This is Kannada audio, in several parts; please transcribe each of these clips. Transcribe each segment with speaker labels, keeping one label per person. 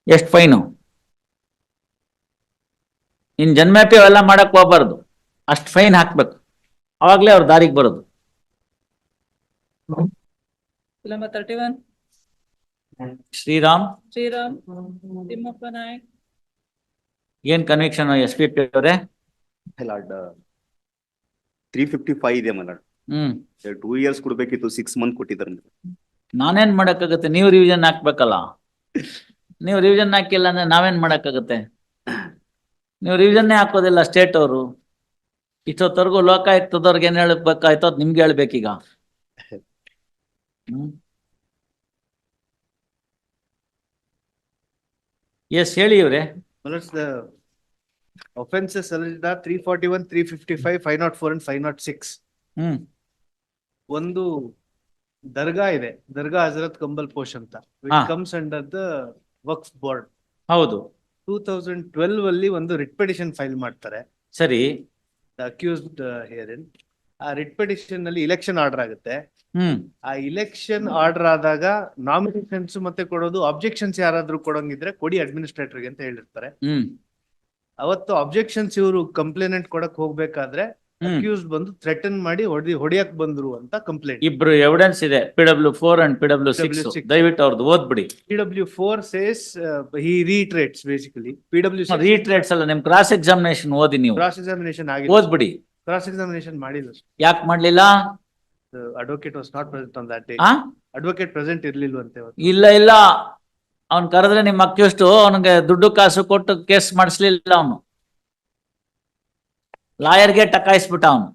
Speaker 1: ಎಷ್ಟು ಫೈನು? ಇನ್ ಜನ್ಮ್ಯಾಪಿ ಅವೆಲ್ಲ ಮಾಡಕ್ ಹೋಗ್ಬಾರ್ದು, ಅಷ್ಟು ಫೈನ್ ಹಾಕ್ಬೇಕು, ಅವಾಗ್ಲೇ ಅವ್ರ ದಾರಿಗೆ ಬರೋದು.
Speaker 2: Number 31.
Speaker 1: Sriram,
Speaker 2: Sriram. Timmappa Naik.
Speaker 1: ಏನ್ ಕನ್ವಿಕ್ಷನ್ ಎಸ್ ಪಿ ಪಿ ಅವರೇ?
Speaker 3: ಲಾರ್ಡ್ 355 ಇದೆ ಮಲಾಡ್. 2 years ಕೊಡ್ಬೇಕಿತ್ತು, 6 months ಕೊಟ್ಟಿದ್ದಾರೆ.
Speaker 1: ನಾನೇನ್ ಮಾಡಕ್ಕಾಗತ್ತೆ? ನೀವು ರಿವಿಷನ್ ಹಾಕ್ಬೇಕಲ್ಲ. ನೀವು ರಿವಿಷನ್ ಹಾಕಿಲ್ಲ ಅಂದ್ರೆ ನಾವೇನ್ ಮಾಡಕ್ಕಾಗತ್ತೆ? ನೀವು ರಿವಿಷನ್ನೇ ಹಾಕೋದಿಲ್ಲ ಸ್ಟೇಟ್ ಅವರು. ಇಷ್ಟೊತ್ತವರೆಗೂ ಲೋಕಾಯುಕ್ತದವ್ರಿಗೆ ಏನ್ ಹೇಳ್ಬೇಕಾಯ್ತು ಅದ್ ನಿಮ್ಗೆ ಹೇಳ್ಬೇಕೀಗ. ಎಸ್ ಹೇಳಿ ಇವ್ರೆ.
Speaker 4: Offenses alleged are 341, 355, 504 and 506. ಒಂದು ದರ್ಗಾ ಇದೆ, ದರ್ಗಾ ಹಜರತ್ ಕಂಬಲ್ ಪೋಷ್ ಅಂತ, which comes under the Waqf board.
Speaker 1: ಹೌದು.
Speaker 4: 2012 ಅಲ್ಲಿ ಒಂದು ರಿಟ್ ಪಿಟಿಷನ್ ಫೈಲ್ ಮಾಡ್ತಾರೆ.
Speaker 1: ಸರಿ.
Speaker 4: The accused herein. ಆ ರಿಟ್ ಪಿಟಿಷನ್ ನಲ್ಲಿ ಇಲೆಕ್ಷನ್ ಆರ್ಡರ್ ಆಗುತ್ತೆ. ಆ ಇಲೆಕ್ಷನ್ ಆರ್ಡರ್ ಆದಾಗ ನಾಮಿನೇಷನ್ಸ್ ಮತ್ತೆ ಕೊಡೋದು, ಅಬ್ಜೆಕ್ಷನ್ಸ್ ಯಾರಾದ್ರೂ ಕೊಡಂಗಿದ್ರೆ ಕೊಡಿ ಅಡ್ಮಿನಿಸ್ಟ್ರೇಟರ್ಗೆ ಅಂತ ಹೇಳಿರ್ತಾರೆ. ಅವತ್ತು ಅಬ್ಜೆಕ್ಷನ್ಸ್ ಇವರು ಕಂಪ್ಲೇನೆಂಟ್ ಕೊಡಕ್ ಹೋಗ್ಬೇಕಾದ್ರೆ ಅಕ್ಯೂಸ್ಡ್ ಬಂದು ಥ್ರೆಟನ್ ಮಾಡಿ ಹೊಡಿಯಕ್ ಬಂದ್ರು ಅಂತ ಕಂಪ್ಲೇಂಟ್.
Speaker 1: ಇಬ್ರು ಎವಿಡೆನ್ಸ್ ಇದೆ, PW4 and PW6. ದಯವಿಟ್ಟು ಅವ್ರದ್ದು ಓದ್ಬಿಡಿ.
Speaker 4: PW4 says he reiterates basically. PW6
Speaker 1: ರೀಟ್ರೇಟ್ಸ್ ಅಲ್ಲ, ನಿಮ್ ಕ್ರಾಸ್ ಎಕ್ಸಾಮಿನೇಷನ್ ಓದಿ ನೀವು.
Speaker 4: ಕ್ರಾಸ್ ಎಕ್ಸಾಮಿನೇಷನ್ ಆಗಿದೆ,
Speaker 1: ಓದ್ಬಿಡಿ.
Speaker 4: ಕ್ರಾಸ್ ಎಕ್ಸಾಮಿನೇಷನ್ ಮಾಡಿಲ್ಲ.
Speaker 1: ಯಾಕೆ ಮಾಡ್ಲಿಲ್ಲ?
Speaker 4: Advocate was not present on that day. Advocate present ಇರ್ಲಿಲ್ವಂತೆ. ಇಲ್ಲ, ಅವ್ನ್ ಕರೆದ್ರೆ ನಿಮ್ ಅಕ್ಯೂಸ್ಟು ಅವನಿಗೆ ದುಡ್ಡು ಕಾಸು ಕೊಟ್ಟು ಕೇಸ್ ಮಾಡಿಸ್ಲಿಲ್ಲ. ಅವನು ಲಾಯರ್ಗೆ ಟಕಾಯಿಸ್ಬಿಟ್ಟ. ಅವನು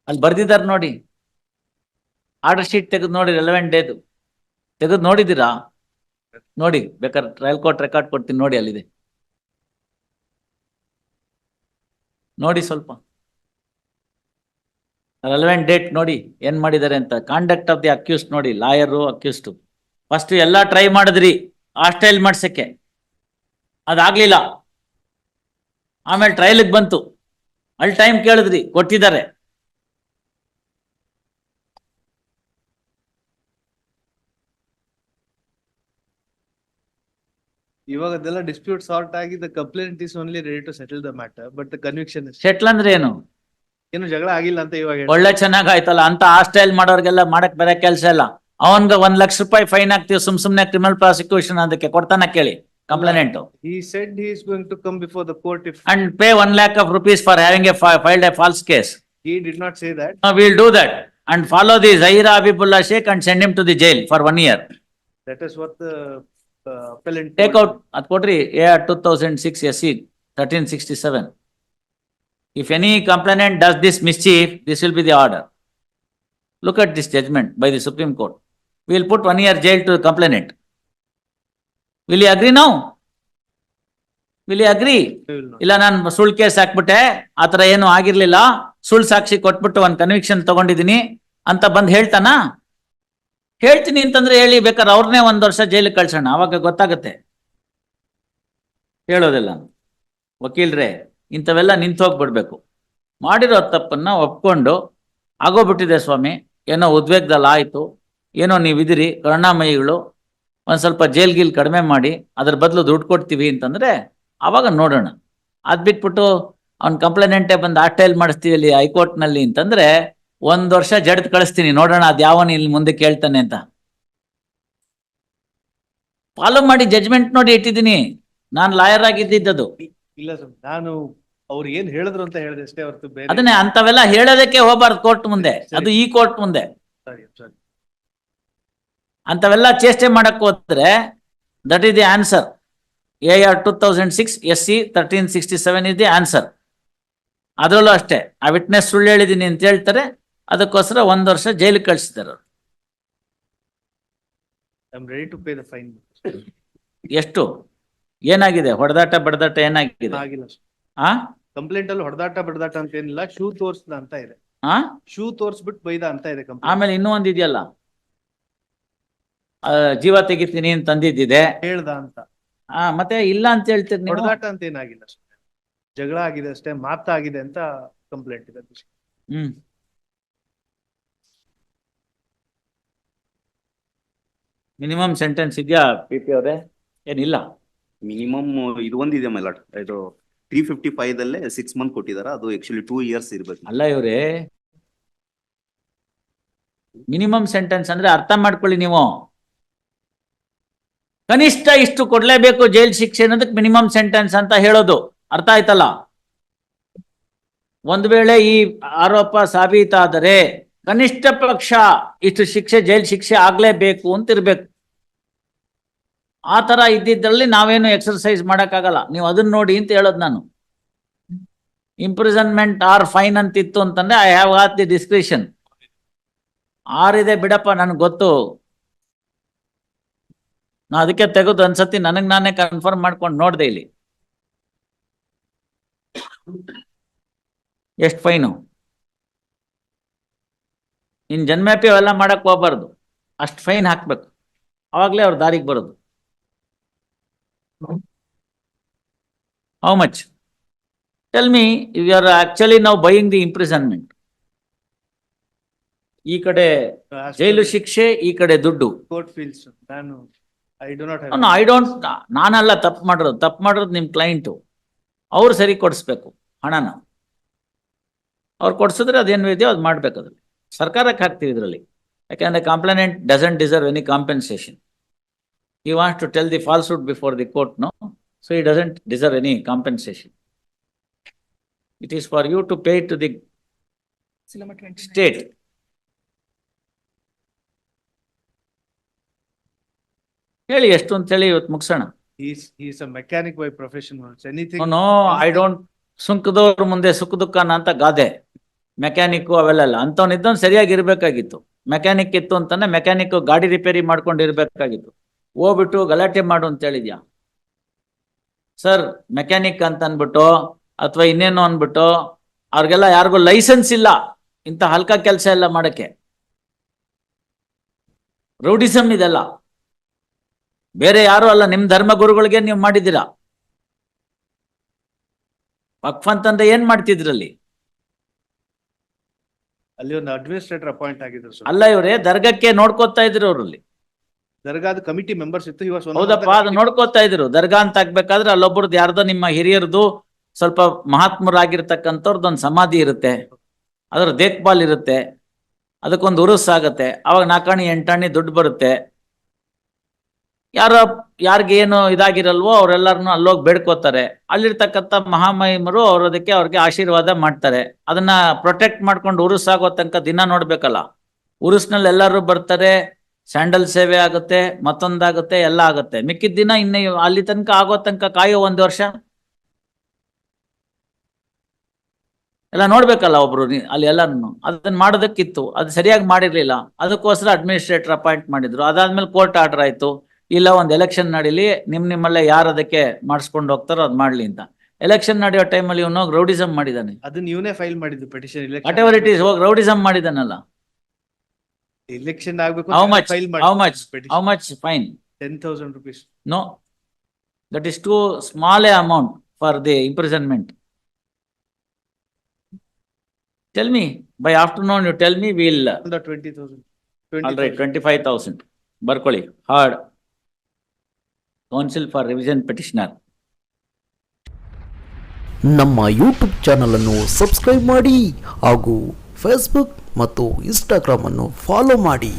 Speaker 4: ಅಲ್ಲಿ ಬರ್ದಿದ್ದಾರೆ ನೋಡಿ, ಆರ್ಡರ್ ಶೀಟ್ ತೆಗೆದು ನೋಡಿ, ರೆಲೆವೆಂಟ್ ಡೇದು ತೆಗೆದು ನೋಡಿದ್ದೀರಾ? ನೋಡಿ, ಬೇಕಾದ್ರೆ ಟ್ರಯಲ್ ಕೋರ್ಟ್ ರೆಕಾರ್ಡ್ ಕೊಡ್ತೀನಿ, ನೋಡಿ ಅಲ್ಲಿದೆ, ನೋಡಿ ಸ್ವಲ್ಪ ರೆಲೆವೆಂಟ್ ಡೇಟ್ ನೋಡಿ ಏನ್ ಮಾಡಿದ್ದಾರೆ ಅಂತ. ಕಾಂಡಕ್ಟ್ ಆಫ್ ದಿ ಅಕ್ಯೂಸ್ಟ್ ನೋಡಿ, ಲಾಯರು ಅಕ್ಯೂಸ್ಟ್. ಫಸ್ಟ್ ಎಲ್ಲ ಟ್ರೈ ಮಾಡಿದ್ರಿ ಹಾಸ್ಟೈಲ್ ಮಾಡ್ಸಕ್ಕೆ, ಅದಾಗ್ಲಿಲ್ಲ. ಆಮೇಲೆ ಟ್ರಯಲ್ಗೆ ಬಂತು, ಅಲ್ಲಿ ಟೈಮ್ ಕೇಳಿದ್ರಿ, ಕೊಟ್ಟಿದ್ದಾರೆ. ಇವಾಗ ಅದೆಲ್ಲ ಡಿಸ್ಪ್ಯೂಟ್ ಸಾರ್ಟ್ ಆಗಿ the complainant is only ready to settle the matter, but the conviction is
Speaker 1: settle ಅಂದ್ರೆ ಏನು?
Speaker 4: ಏನು ಜಗಳ ಆಗಿಲ್ಲ ಅಂತ ಇವಾಗ.
Speaker 1: ಒಳ್ಳೆ ಚೆನ್ನಾಗಾಯ್ತಲ್ಲ ಅಂತ ಹಾಸ್ಟೈಲ್ ಮಾಡೋರ್ಗೆಲ್ಲ ಮಾಡಕ್ ಬೇರೆ ಕೆಲಸ ಇಲ್ಲ. ಅವನ್ಗೆ 1 ಲಕ್ಷ ರೂಪಾಯಿ ಫೈನ್ ಹಾಕ್ತಿವಿ, ಸುಮ್ನೆ ಕ್ರಿಮಿನಲ್ ಪ್ರಾಸಿಕ್ಯೂಷನ್ ಅದಕ್ಕೆ ಕೊಡ್ತಾನ ಕೇಳಿ complainant.
Speaker 4: He said he is going to come before the court if
Speaker 1: and pay 1 lakh of rupees for having filed a false case.
Speaker 4: he did not say that.
Speaker 1: We'll do that and follow the Zahira Habibullah Sheikh and send him to the jail for 1 year.
Speaker 4: That is what the appellant
Speaker 1: Take out at Kodri AR 2006 SC 1367. If any complainant does this mischief, this will be the order. Look at this judgment by the Supreme Court. We will put 1 year jail to the complainant. Will you agree now? Will you agree? ಇಲ್ಲ, ನಾನು ಸುಳ್ಳು ಕೇಸ್ ಹಾಕ್ಬಿಟ್ಟೆ, ಆತರ ಏನು ಆಗಿರ್ಲಿಲ್ಲ, ಸುಳ್ಳು ಸಾಕ್ಷಿ ಕೊಟ್ಬಿಟ್ಟು ಒಂದು ಕನ್ವಿಕ್ಷನ್ ತಗೊಂಡಿದ್ದೀನಿ ಅಂತ ಬಂದ್ ಹೇಳ್ತಾನ? ಹೇಳ್ತೀನಿ ಅಂತಂದ್ರೆ ಹೇಳಿ, ಬೇಕಾದ್ರೆ ಅವ್ರನ್ನೇ 1 ವರ್ಷ ಜೈಲಿಗೆ ಕಳ್ಸೋಣ, ಅವಾಗ ಗೊತ್ತಾಗತ್ತೆ. ಹೇಳೋದಿಲ್ಲ. ವಕೀಲ್ರೆ, ಇಂಥವೆಲ್ಲ ನಿಂತು ಹೋಗ್ಬಿಡ್ಬೇಕು. ಮಾಡಿರೋ ತಪ್ಪನ್ನ ಒಪ್ಕೊಂಡು, ಆಗೋಗ್ಬಿಟ್ಟಿದೆ ಸ್ವಾಮಿ, ಏನೋ ಉದ್ವೇಗದಲ್ಲಿ ಆಯ್ತು, ಏನೋ ನೀವಿದಿರಿ ಕರುಣಾಮಯಿಗಳು, ಒಂದ್ ಸ್ವಲ್ಪ ಜೈಲ್ ಗೀಲ್ ಕಡಿಮೆ ಮಾಡಿ ಅದ್ರ ಬದಲು ದುಡ್ಡು ಕೊಡ್ತೀವಿ ಅಂತಂದ್ರೆ ಅವಾಗ ನೋಡೋಣ. ಅದ್ ಬಿಟ್ಬಿಟ್ಟು ಅವ್ನ್ ಕಂಪ್ಲೇನೆಂಟೇ ಬಂದು ಹಾಸ್ಟೈಲ್ ಮಾಡಿಸ್ತೀವಿ ಅಲ್ಲಿ ಹೈಕೋರ್ಟ್ ನಲ್ಲಿ ಅಂತಂದ್ರೆ 1 ವರ್ಷ ಜಡ್ದು ಕಳಿಸ್ತೀನಿ, ನೋಡೋಣ ಅದ್ ಯಾವನ್ ಇಲ್ಲಿ ಮುಂದೆ ಕೇಳ್ತಾನೆ ಅಂತ. ಫಾಲೋ ಮಾಡಿ ಜಡ್ಜ್ಮೆಂಟ್ ನೋಡಿ ಇಟ್ಟಿದ್ದೀನಿ, ನಾನ್ ಲಾಯರ್ ಆಗಿದ್ದದ್ದು.
Speaker 4: ಇಲ್ಲ ಸರ್, ನಾನು ಅವ್ರು ಏನ್ ಹೇಳಿದ್ರು ಅಂತ ಹೇಳಿದೆ ಅಷ್ಟೇ ಹೊರತು ಬೇರೆ
Speaker 1: ಅದನ್ನೇ, ಅಂತವೆಲ್ಲ ಹೇಳೋದಕ್ಕೆ ಹೋಗ್ಬಾರ್ದು ಕೋರ್ಟ್ ಮುಂದೆ, ಅದು ಈ ಕೋರ್ಟ್ ಮುಂದೆ.
Speaker 4: ಸರಿ.
Speaker 1: ಅಂತವೆಲ್ಲ ಚೇಷ್ಟೆ ಮಾಡಕ್ ಹೋದ್ರೆ that is the answer. AR 2006 SC 1367 is the answer. ಅದರಲ್ಲೂ ಅಷ್ಟೇ, ಆ ವಿಟ್ನೆಸ್ ಸುಳ್ಳು ಹೇಳಿದೀನಿ ಅಂತ ಹೇಳ್ತಾರೆ, ಅದಕ್ಕೋಸ್ಕರ 1 ವರ್ಷ ಜೈಲಿಗೆ ಕಳಿಸಿದ್ದಾರೆ.
Speaker 4: I am ready to pay the fine.
Speaker 1: ಎಷ್ಟು ಏನಾಗಿದೆ? ಹೊಡೆದಾಟ ಬಡದಾಟ ಏನಾಗಿದೆ?
Speaker 4: ಆಗಿಲ್ಲ
Speaker 1: ಆ
Speaker 4: ಕಂಪ್ಲೇಂಟ್ ಅಲ್ಲಿ ಹೊಡೆದಾಟ ಬಡದಾಟ ಅಂತ ಏನಿಲ್ಲ, ಶೂ ತೋರ್ಸ್ದ ಅಂತ ಇದೆ. ಶೂ ತೋರ್ಸ್ಬಿಟ್ಟು ಬೈದ ಅಂತ ಇದೆ ಕಂಪ್ಲೇಂಟ್.
Speaker 1: ಆಮೇಲೆ ಇನ್ನೂ ಒಂದಿದೆಯಲ್ಲ, ಜೀವ ತೆಗಿತೀನಿ ಅಂತ ತಂದಿದ್ದಿದೆ,
Speaker 4: ಹೇಳ್ದ ಅಂತ.
Speaker 1: ಮತ್ತೆ ಇಲ್ಲ ಅಂತ ಹೇಳ್ತೀರಿ ನೀವು.
Speaker 4: ಹೊಡೆದಾಟ ಅಂತ ಏನಾಗಿಲ್ಲ, ಜಗಳ ಆಗಿದೆ ಅಷ್ಟೇ, ಮಾತಾಗಿದೆ ಅಂತ ಕಂಪ್ಲೇಂಟ್ ಇದೆ.
Speaker 1: ಮಿನಿಮಮ್ ಸೆಂಟೆನ್ಸ್ ಇದೆಯಾ PP ಅವರೇ? ಏನಿಲ್ಲ.
Speaker 3: ಮಿನಿಮಮ್ ಇದು ಒಂದಿದೆ ಮೈಲಾಟ್, ಇದು 355 ದಲ್ಲೇ 6 ಮಂತ್ ಕೊಟ್ಟಿದಾರ, ಅದು ಆಕ್ಚುಲಿ 2 ಇಯರ್ಸ್ ಇರ್ಬೇಕು.
Speaker 1: ಅಲ್ಲ ಇವ್ರೆ, ಮಿನಿಮಮ್ ಸೆಂಟೆನ್ಸ್ ಅಂದ್ರೆ ಅರ್ಥ ಮಾಡ್ಕೊಳ್ಳಿ ನೀವು. ಕನಿಷ್ಠ ಇಷ್ಟು ಕೊಡ್ಲೇಬೇಕು ಜೈಲ್ ಶಿಕ್ಷೆ ಅನ್ನೋದಕ್ಕೆ ಮಿನಿಮಮ್ ಸೆಂಟೆನ್ಸ್ ಅಂತ ಹೇಳೋದು. ಅರ್ಥ ಆಯ್ತಲ್ಲ? ಒಂದು ವೇಳೆ ಈ ಆರೋಪ ಸಾಬೀತಾದರೆ ಕನಿಷ್ಠ ಪಕ್ಷ ಇಷ್ಟು ಶಿಕ್ಷೆ, ಜೈಲ್ ಶಿಕ್ಷೆ ಆಗ್ಲೇಬೇಕು ಅಂತ ಇರ್ಬೇಕು. ಆ ತರ ಇದ್ದಿದ್ರಲ್ಲಿ ನಾವೇನು ಎಕ್ಸರ್ಸೈಸ್ ಮಾಡಕ್ಕಾಗಲ್ಲ. ನೀವು ಅದನ್ನ ನೋಡಿ ಅಂತ ಹೇಳೋದು ನಾನು. ಇಂಪ್ರಿಸನ್ಮೆಂಟ್ ಆರ್ ಫೈನ್ ಅಂತಿತ್ತು ಅಂತಂದ್ರೆ I have got the discretion. ಆರಿದೆ ಬಿಡಪ್ಪ, ನನ್ಗೆ ಗೊತ್ತು. ನಾ ಅದಕ್ಕೆ ತೆಗೆದು ಅನ್ಸತಿ ನನಗ್ ನಾನೇ ಕನ್ಫರ್ಮ್ ಮಾಡ್ಕೊಂಡು ನೋಡ್ದೆ ಇಲ್ಲಿ. ಎಷ್ಟು ಫೈನು? ಇನ್ ಜನ್ಮ್ಯಾಪಿ ಅವೆಲ್ಲ ಮಾಡಕ್ ಹೋಗ್ಬಾರ್ದು, ಅಷ್ಟು ಫೈನ್ ಹಾಕ್ಬೇಕು, ಅವಾಗ್ಲೇ ಅವ್ರ ದಾರಿಗೆ ಬರೋದು. How much? Tell me, if you are actually ನಾವು ಬೈಯಿಂಗ್ ದಿ ಇಂಪ್ರಿಸನ್ಮೆಂಟ್. ಈ ಕಡೆ ಜೈಲು ಶಿಕ್ಷೆ, ಈ ಕಡೆ ದುಡ್ಡು.
Speaker 4: Court feels. ನಾನು ಐ
Speaker 1: ಡೋಂಟ್ ನಾನಲ್ಲ ತಪ್ಪು ಮಾಡಿರೋದು ನಿಮ್ ಕ್ಲೈಂಟು. ಅವ್ರು ಸರಿ ಕೊಡಿಸ್ಬೇಕು ಹಣನ. ಅವ್ರು ಕೊಡ್ಸಿದ್ರೆ ಅದೇನು ಇದೆಯೋ ಅದು ಮಾಡ್ಬೇಕು. ಅದ್ರಲ್ಲಿ ಸರ್ಕಾರಕ್ಕೆ ಹಾಕ್ತೀವಿ ಇದರಲ್ಲಿ. ಯಾಕಂದ್ರೆ complainant doesn't deserve any compensation. He wants to tell the falsehood before the court, no? So he doesn't deserve any compensation. It is for you to pay to the
Speaker 2: Syllabus 29.
Speaker 1: state. ಹೇಳಿ ಎಷ್ಟು ಅಂತ ಹೇಳಿ ಇವತ್ತು ಮುಗಿಸೋಣ.
Speaker 4: He's a mechanic by profession. Anything.
Speaker 1: No, I don't. ಸುಂಕದವ್ರ ಮುಂದೆ ಸುಖ ದುಃಖನ ಅಂತ ಗಾದೆ. ಮೆಕ್ಯಾನಿಕ್ ಅವೆಲ್ಲ ಅಂತವನಿದ್ದವನು ಸರಿಯಾಗಿ ಇರ್ಬೇಕಾಗಿತ್ತು. ಮೆಕ್ಯಾನಿಕ್ ಇತ್ತು ಅಂತಾನೆ ಮೆಕ್ಯಾನಿಕ್ ಗಾಡಿ ರಿಪೇರಿ ಮಾಡ್ಕೊಂಡು ಇರ್ಬೇಕಾಗಿತ್ತು. ಹೋಗ್ಬಿಟ್ಟು ಗಲಾಟೆ ಮಾಡು ಅಂತ ಹೇಳಿದ್ಯಾ ಸರ್? ಮೆಕ್ಯಾನಿಕ್ ಅಂತ ಅನ್ಬಿಟ್ಟು ಅಥವಾ ಇನ್ನೇನು ಅನ್ಬಿಟ್ಟು ಅವ್ರಿಗೆಲ್ಲ ಯಾರಿಗೂ ಲೈಸೆನ್ಸ್ ಇಲ್ಲ ಇಂಥ ಹಲ್ಕ ಕೆಲಸ ಎಲ್ಲ ಮಾಡಕ್ಕೆ. ರೌಡಿಸಮ್ ಇದೆಲ್ಲ. ಬೇರೆ ಯಾರು ಅಲ್ಲ, ನಿಮ್ ಧರ್ಮಗುರುಗಳಿಗೆ ನೀವು ಮಾಡಿದ್ದೀರಾ. ವಕ್ಫ್ ಅಂತಂದ್ರೆ ಏನ್ ಮಾಡ್ತಿದ್ರಲ್ಲಿ?
Speaker 4: ಅಲ್ಲಿ ಒಂದು ಅಡ್ಮಿನಿಸ್ಟ್ರೇಟರ್ ಅಪಾಯಿಂಟ್ ಆಗಿದ್ರು ಸರ್.
Speaker 1: ಅಲ್ಲ ಇವರೇ, ದರ್ಗಕ್ಕೆ ನೋಡ್ಕೋತಾ ಇದ್ರು ಅವರಲ್ಲಿ.
Speaker 4: ದರ್ಗಾದ ಕಮಿಟಿ ಮೆಂಬರ್ಸ್ ಇತ್ತು.
Speaker 1: ಹೌದಪ್ಪ, ಅದು ನೋಡ್ಕೋತಾ ಇದ್ರು. ದರ್ಗಾ ಅಂತ ಆಗ್ಬೇಕಾದ್ರೆ ಅಲ್ಲೊಬ್ಬರದ್ದು ಯಾರ್ದೋ ನಿಮ್ಮ ಹಿರಿಯರದು ಸ್ವಲ್ಪ ಮಹಾತ್ಮರಾಗಿರ್ತಕ್ಕಂಥವ್ರದ್ದು ಒಂದು ಸಮಾಧಿ ಇರುತ್ತೆ, ಅದ್ರ ದೇಖ್ಬಾಲ್ ಇರುತ್ತೆ, ಅದಕ್ಕೊಂದು ಉರುಸ್ ಆಗತ್ತೆ. ಅವಾಗ 4 ಆಣಿ 8 ಆಣಿ ದುಡ್ಡು ಬರುತ್ತೆ. ಯಾರಿಗೆ ಏನು ಇದಾಗಿರಲ್ವೋ ಅವರೆಲ್ಲರನ್ನು ಅಲ್ಲೋಗಿ ಬೇಡ್ಕೋತಾರೆ. ಅಲ್ಲಿರ್ತಕ್ಕಂಥ ಮಹಾಮಹಿಮರು ಅವ್ರಿಗೆ ಆಶೀರ್ವಾದ ಮಾಡ್ತಾರೆ. ಅದನ್ನ ಪ್ರೊಟೆಕ್ಟ್ ಮಾಡ್ಕೊಂಡು ಉರುಸ್ ಆಗೋ ತನಕ ದಿನ ನೋಡ್ಬೇಕಲ್ಲ. ಉರುಸ್ನಲ್ಲಿ ಎಲ್ಲರೂ ಬರ್ತಾರೆ, ಸ್ಯಾಂಡಲ್ ಸೇವೆ ಆಗುತ್ತೆ, ಮತ್ತೊಂದಾಗುತ್ತೆ, ಎಲ್ಲ ಆಗುತ್ತೆ. ಮಿಕ್ಕಿದ ದಿನ ಇನ್ನು ಅಲ್ಲಿ ತನಕ ಆಗೋ ತನಕ ಕಾಯೋ 1 ವರ್ಷ ಎಲ್ಲ ನೋಡ್ಬೇಕಲ್ಲ ಒಬ್ರು ಅಲ್ಲಿ ಎಲ್ಲಾನು. ಅದನ್ನ ಮಾಡೋದಕ್ಕಿತ್ತು, ಅದು ಸರಿಯಾಗಿ ಮಾಡಿರ್ಲಿಲ್ಲ. ಅದಕ್ಕೋಸ್ಕರ ಅಡ್ಮಿನಿಸ್ಟ್ರೇಟರ್ ಅಪಾಯಿಂಟ್ ಮಾಡಿದ್ರು. ಅದಾದ್ಮೇಲೆ ಕೋರ್ಟ್ ಆರ್ಡರ್ ಆಯ್ತು, ಇಲ್ಲ ಒಂದು ಎಲೆಕ್ಷನ್ ನಡೀಲಿ, ನಿಮ್ಮಲ್ಲೇ ಯಾರು ಅದಕ್ಕೆ ಮಾಡಿಸ್ಕೊಂಡು ಹೋಗ್ತಾರೋ ಅದು ಮಾಡ್ಲಿ ಅಂತ. ಎಲೆಕ್ಷನ್ ನಡೆಯೋ ಟೈಮಲ್ಲಿ ಇವನು ರೌಡಿಸಮ್ ಮಾಡಿದಾನೆ.
Speaker 4: ಅದನ್ನ ಇವನೇ ಫೈಲ್ ಮಾಡಿದ್ದು petition.
Speaker 1: What ever it is, ಹೋಗಿ ರೌಡಿಸಮ್ ಮಾಡಿದಾನಲ್ಲ.
Speaker 4: ಎಲೆಕ್ಷನ್ ಆಗ್ಬೇಕು.
Speaker 1: How much fine?
Speaker 4: 10,000 rupees.
Speaker 1: No, that is too small a amount for the imprisonment. Tell me, by afternoon you tell me, we'll.
Speaker 4: 20,000.
Speaker 1: All right, 25,000. ಬರ್ಕೊಳ್ಳಿ. Hard. Counsel for revision petitioner.
Speaker 5: ನಮ್ಮ ಯೂಟ್ಯೂಬ್ ಚಾನಲ್ ಅನ್ನು ಸಬ್ಸ್ಕ್ರೈಬ್ ಮಾಡಿ ಹಾಗೂ ಫೇಸ್ಬುಕ್ ಮತ್ತು ಇನ್ಸ್ಟಾಗ್ರಾಮ್ ಅನ್ನು ಫಾಲೋ ಮಾಡಿ.